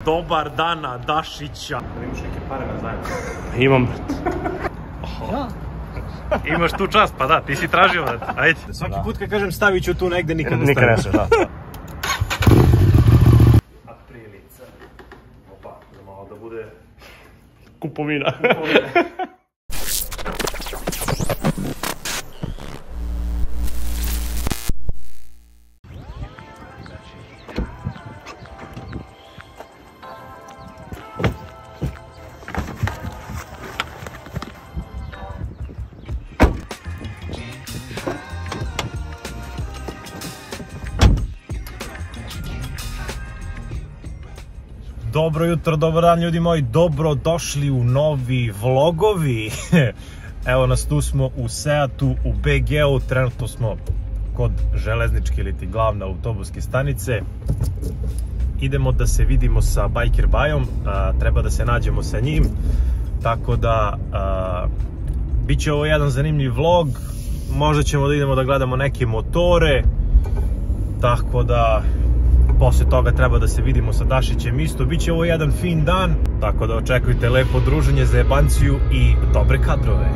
Dobar dana, Dašića. Imaš neke pare na zajmu? Imam, brat. Imaš tu čast, pa da, ti si tražio, brat. Ajde. Svaki put kad kažem stavit ću tu negde, nikad ne stavim. Nikad ne sve, da. Aprilica. Opa, da malo da bude... Kupovina. Dobro jutro, dobar dan ljudi moji, dobro došli u novi vlogovi. Evo nas, tu smo u Seatu, u BG-u, trenutno smo kod železničke ili ti glavne autobuske stanice. Idemo da se vidimo sa Biker Bajom, treba da se nađemo sa njim, tako da bit će ovo jedan zanimljiv vlog, možda ćemo da idemo da gledamo neke motore, tako da... Posle toga treba da se vidimo sa Dašićem isto. Biće ovo jedan fin dan, tako da očekujte lepo druženje, zajebanciju i dobre kadrove.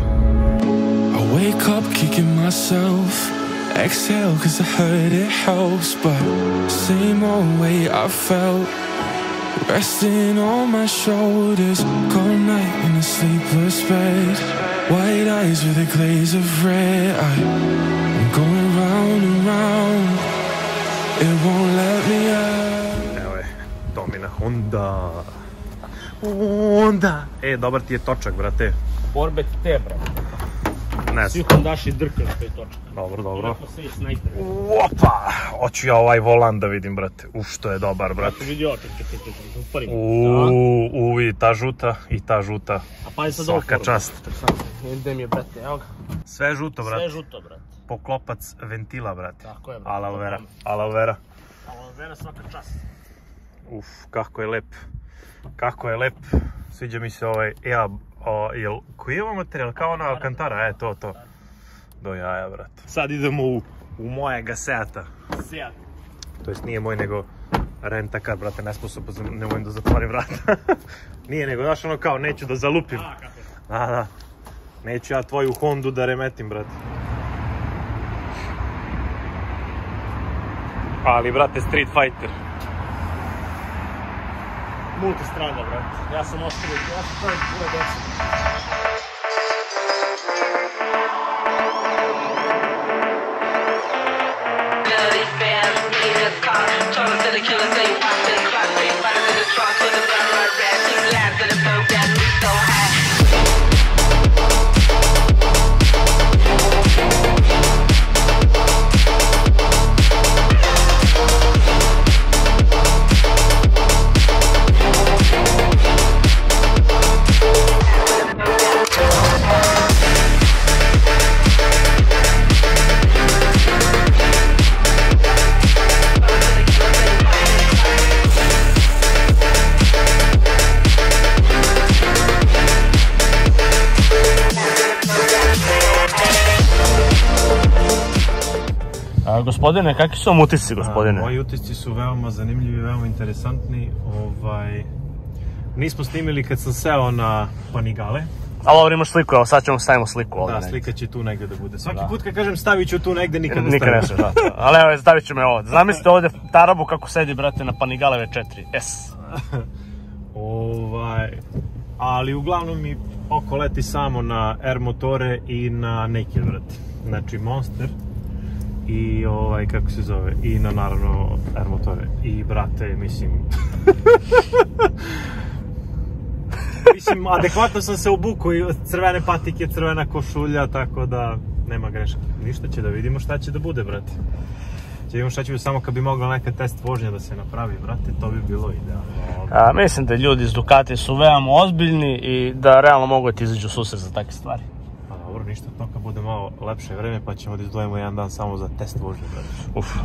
I wake up kicking myself, exhale cause I heard it helps, but same old way I felt, resting on my shoulders, cold night in a sleepless bed, white eyes with a glaze of red, I'm going round and round. It won't let me out. Evo je, Domina Honda. Honda. Dobar ti je točak, brate. Borbe ti te, brate. Ne Svi Hondaši drkaš taj točak. Dobro, dobro. Iako se i snajper. Opa, hoću ja ovaj volan da vidim, brate. Što je dobar, brate. Brate, vidi ovo, čekaj, uparim. I ta žuta, i ta žuta. A pa sad ovo svaka čast. Gde mi je, brate, evo ga. Sve žuto, brate. Sve žuto, brate. Poklopac ventila, brate. Tako je, brate. Aloe vera, aloe vera. Aloe vera, svaka čast. Uf, kako je lep. Kako je lep. Sviđa mi se ovaj, koji je ovo materijal? Kao ona Alcantara, to. Do jaja, brate. Sad idemo u mojega Seata. Seat. To jest nije moj, nego rentakar, brate, nesposoban, ne volim da zatvorim vrata. Nije, nego, znaš ono kao, neću da zalupim. A, kako je? Da. Neću ja tvoju Hondu da remetim, brate. Ali, brate, Street Fighter. Multistrada, brate. Ja sam ostavio, ja sam pravi tvoje deca. Gospodine, kakvi su vam utisci, gospodine? Moji utisci su veoma zanimljivi, veoma interesantni. Nismo snimili kad sam seo na Panigale. Ali ovo imaš sliku, evo sad ćemo stavimo sliku ovdje. Da, slika će tu negde da bude. Svaki put kad kažem stavit ću tu negde, nikad ne stavim. Nikad ne sve, da. Ali evo, stavit ću me ovdje. Zamislite ovdje Tarabu kako sedi, brate, na Panigale V4S. Ali uglavnom mi oko leti samo na R motore i na Naked, brate. Znači Monster. I kako se zove, i na naravno R motore. I brate, mislim... Mislim, adekvatno sam se obukao i crvene patike, crvena košulja, tako da nema greške. Ništa, će da vidimo šta će da bude, brate. Će vidimo šta će biti, samo kad bi mogla neka test vožnja da se napravi, brate, to bi bilo idealno. Mislim da ljudi iz Ducati su veoma ozbiljni i da realno mogu da ti izađu u susret za takve stvari. Dobro, ništa, to kad bude malo lepše vreme pa ćemo da izdvojimo jedan dan samo za test vožnje, brate.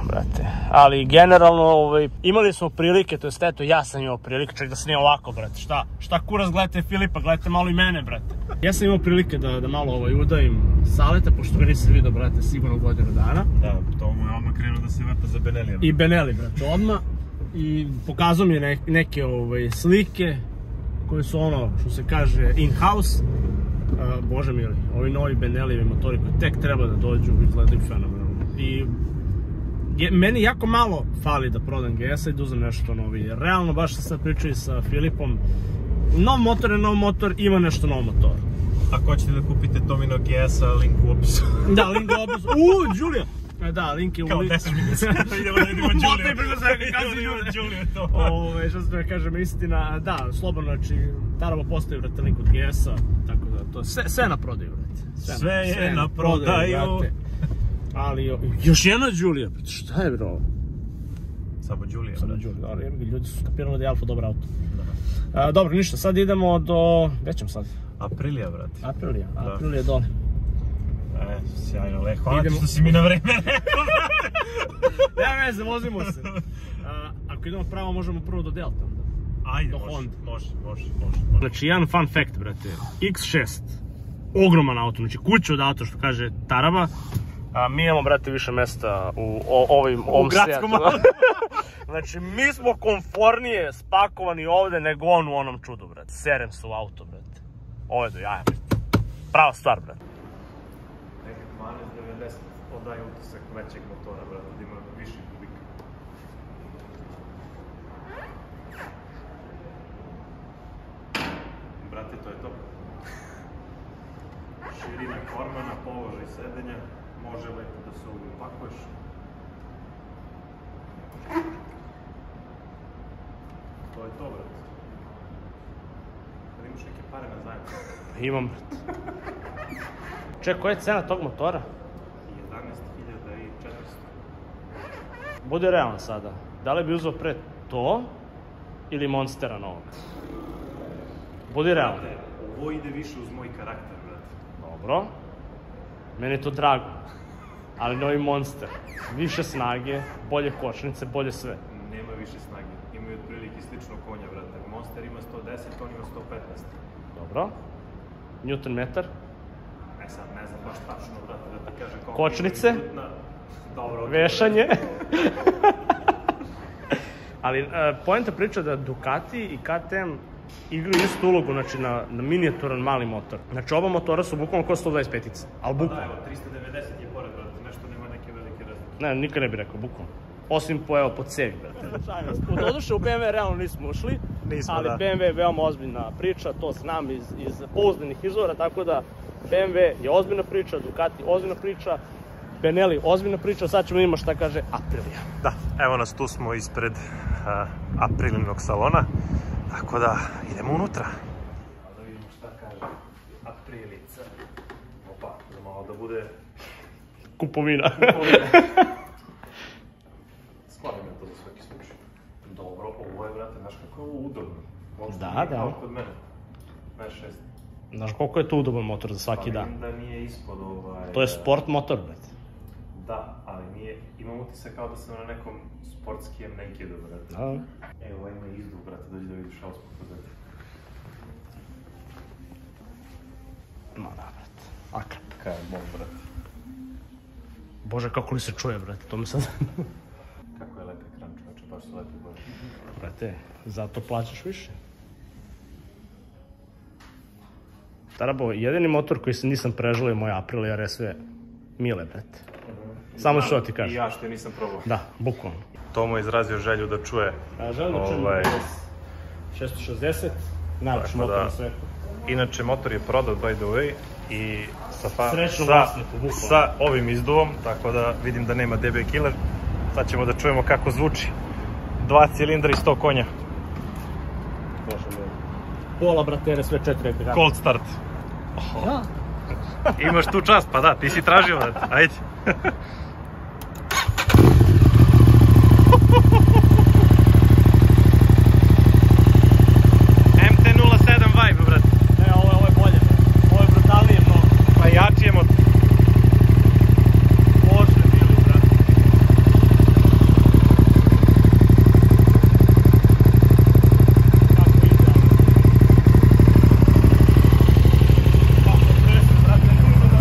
Brate. Ali generalno, imali smo prilike, to jest eto, ja sam imao prilike, čak da se nije ovako, brate. Šta kurac, gledajte Filipa, gledajte malo i mene, brate. Ja sam imao prilike da malo udavim Saleta, pošto ga nisam vidio, brate, sigurno godinu dana. Da, to mu je odmah krenuo da se vrta za Benelijom. I Beneli, brate, odmah. i pokazao mi je neke slike koje su ono, što se kaže, in-house. Bože mili, ovi novi Benellijevi motori koji tek treba da dođu, izgledaju fenomenalno. I meni jako malo fali da prodam GS-a i da uzem nešto novi, jer realno baš sam sad pričao i sa Filipom, nov motor je nov motor, ima nešto nov motor. Ako hoćete da kupite Tomino GS-a, link u opisu. Da, link u opisu. Đulija! Da, link je u... Kao 10 minuta. Idemo da vidimo Đuliju. Što se da kažem, istina, da, slobodno, znači, Tarabo postaje, vrata, link od GS-a, tako da, to je sve na prodaju, vrata. Sve je na prodaju. Ali, još jedna Đulija, šta je bro? Samo Đulija, Samo Đulija, ljudi su skapirali da je Alfa dobar auto. Dobro, ništa, sad idemo do... Gde ćemo sad? Aprilija, brati. Aprilija dole. Sjajno, le, hvala ti što si mi na vreme rekao. Nema veze, vozimo se. Ako idemo pravo, možemo prvo do Delta. Ajde, može. Znači, jedan fun fact, brate. X6. Ogroman auto, znači kuća od auto, što kaže Taraba. Mi imamo, brate, više mesta u ovom gradskom autu. Znači, mi smo komfornije spakovani ovde nego on u onom čudu, brate. Serem se u auto, brate. Ovo je do jaja, brate. Prava stvar, brate. Nekad 1290 odaje utisak većeg motora, brate, da ima više kubika. Brate, to je to. Širina kormana, položaj sedenja, može lepo da se ovdje upakuješ. To je to, brate. Kad imaš neke pare na zajmu. Imam, brate. Čekaj, koja je cena tog motora? 11.400. Budi realan sada. Da li bi uzeo pre to ili Monstera novog? Budi realan. Ovo ide više uz moj karakter, brate. Dobro. Meni je to drago. Ali novi Monster. Više snage, bolje kočnice, bolje sve. Nema više snage. Imaju otprilike slično konja, brate. Monster ima 110, on ima 115. Dobro. Newton metar? Sad ne znam baš tačno, brate, da ti kažem koliko... Kočnice? Dobro. Vešanje? Ali poenta priča da Ducati i KTM igraju istu ulogu, znači na minijaturan mali motor. Znači oba motora su bukvalno kao 125-ica, ali bukvalno. Da, evo, 390 je pored, brate, nešto nema neke velike razlike. Ne, nikad ne bih rekao, bukvalno. Osim po cevi, brate. Doduše u BMW realno nismo ušli, ali BMW je veoma ozbiljna priča, to znam iz pouzdanih izvora, tako da BMW je ozbiljna priča, Ducati ozbiljna priča, Benelli ozbiljna priča, sad ćemo imati šta kaže Aprilia. Da, evo nas, tu smo ispred Aprilinog salona, tako da idemo unutra. Da vidimo šta kaže Aprilica. Opa, da malo da bude... Kupovina. Skladam je to za svaki slučaj. Dobro, ovo je, brate, znaš kako je ovo udobno. Da. Kao kod mene. Mene 6. Znaš koliko je to udoban motor za svaki dan? Pa vidim da nije ispod ovaj... To je sport motor, brate. Da, ali nije, imam utisak kao da sam na nekom sportskijem nakedu, brate. Da. Evo, ovaj ima izduh, brate, dođi da vidiš ausput pozadnje. Ma da, brate. Akrap. Kaj je mog, brate. Bože, kako li se čuje, brate, to mi sad... Kako je lep ekran, čoveče, baš su lepi, bože. Brate, zato plaćaš više. Tarabo, jedini motor koji se nisam preželio je moj Aprilia RSV Mile, brate. Samo što ti kažem. I ja što je nisam probao. Da, bukvalno. Tomo je izrazio želju da čuje. Želju da čuje 660, najlepši motor na svetu. Inače, motor je prodat, by the way, i sa ovim izduvom, tako da vidim da nema DB Killer. Sad ćemo da čujemo kako zvuči. 2 cilindra i 100 konja. Bože moj. Pola, brate, RSV 4 agregata. Cold start. Da. Imaš tu čast, pa da, ti si tražio, brate. Ajde. MT-07 vibe, brate. Ne, ovo je bolje. Ovo je brutalnije mnogo. Pa jači je motor. Bože mili, brate. Kako idealno. Kako presne, brate, ne da...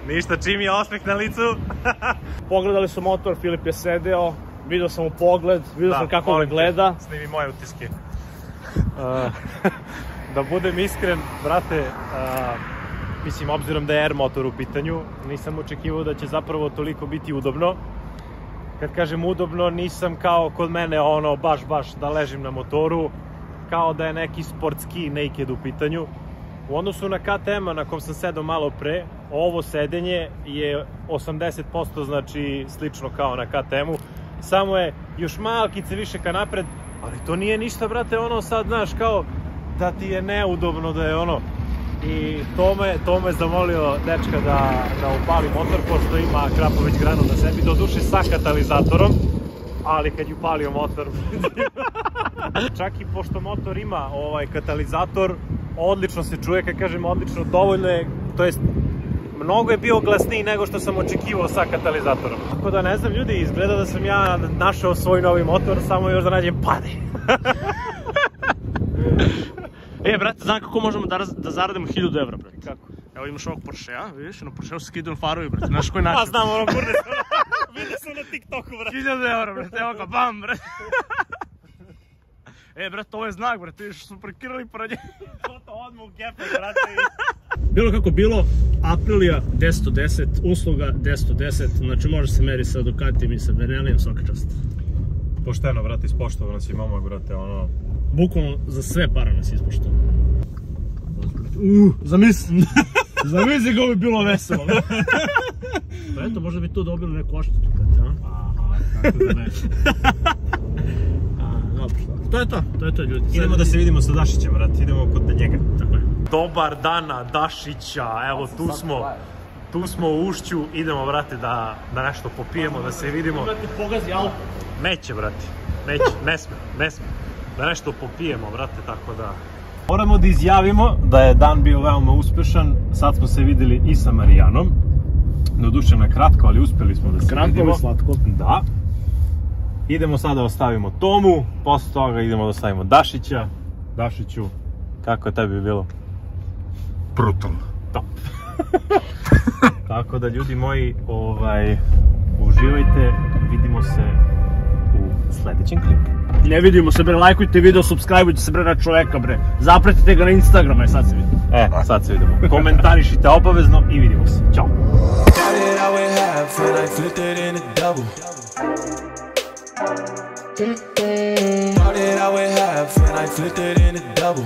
Ništa, čim je osmeh na licu. Pogledali su motor, Filip je sedeo, vidio sam u pogled, vidio sam kako ga gleda. Snimi moje utiske. Da budem iskren, brate, mislim, obzirom da je air motor u pitanju, nisam očekivao da će zapravo toliko biti udobno. Kad kažem udobno, nisam kao kod mene ono baš da ležim na motoru, kao da je neki sportski naked u pitanju. U odnosu na KTM-a na kom sam sedao malo pre, ovo sedenje je 80%, znači slično kao na KTM-u, samo je još malkice više ka napred, ali to nije ništa, brate, ono sad, znaš, kao da ti je neudobno, da je ono. I to me zamolio dečka da upali motor, pošto ima Krapović granu na sebi, doduše sa katalizatorom, ali kad je upalio motor, čak i pošto motor ima katalizator, odlično se čuje, kad kažem odlično, dovoljno je, to jest, mnogo je bio glasniji nego što sam očekivao sa katalizatorom. Tako da ne znam, ljudi, izgleda da sam ja našao svoj novi motor, samo još da nađem pade. Brate, znam kako možemo da zaradimo 1000 evra, brate. Kako? Evo imaš ovog Porschea, vidiš, na Porscheu se skidaju farovi, brate, znaš koji način? Znam, ono kurde, vidio sam na TikToku, brate. 1000 evra, brate, evo ga, bam, brate. Brate, ovo je znak, brate, vidiš, smo parkirali pored njega. To odmah u gepe, brate. Bilo kako bilo, Aprilia 10/10, usluga 10/10, znači može se meri sa Ducatijem i sa Benellijem, svaka čast. Pošteno, brate, ispoštovao nas i momak, brate, ono... Bukvalno za sve para nas ispoštovao. Zamisli kako bi bilo veselo. Pa eto, možda bi tu dobili neku oštetu, brate, a? Aha, kako da ne. Dobro, to je to, ljudi. Idemo da se vidimo sa Dašićem, brate, idemo kod njega. Tako je. Dobar dana, Dašića, evo tu smo u Ušću, idemo, brate, da nešto popijemo, da se vidimo. Brate, pogazi auto. Neće, brate, neće, ne sme. Da nešto popijemo, brate, tako da... Moramo da izjavimo da je dan bio veoma uspešan, sad smo se videli i sa Marijanom, doduše na kratko, ali uspeli smo da se vidimo. Kratko i slatko. Da. Idemo sada da ostavimo Tomu, posle toga idemo da ostavimo Dašića. Dašiću, kako je tebi bilo? Brutalno. Top. Tako da, ljudi moji, uživajte, vidimo se u sledećem klipu. Ne vidimo se, bre, lajkujte video, subscribeujte se, bre, na čoveka, bre. Zapratite ga na Instagrama, sad se vidimo. Sad se vidimo. Komentarišite obavezno i vidimo se. Ćao. Thought that I would have, and I flipped it in a double.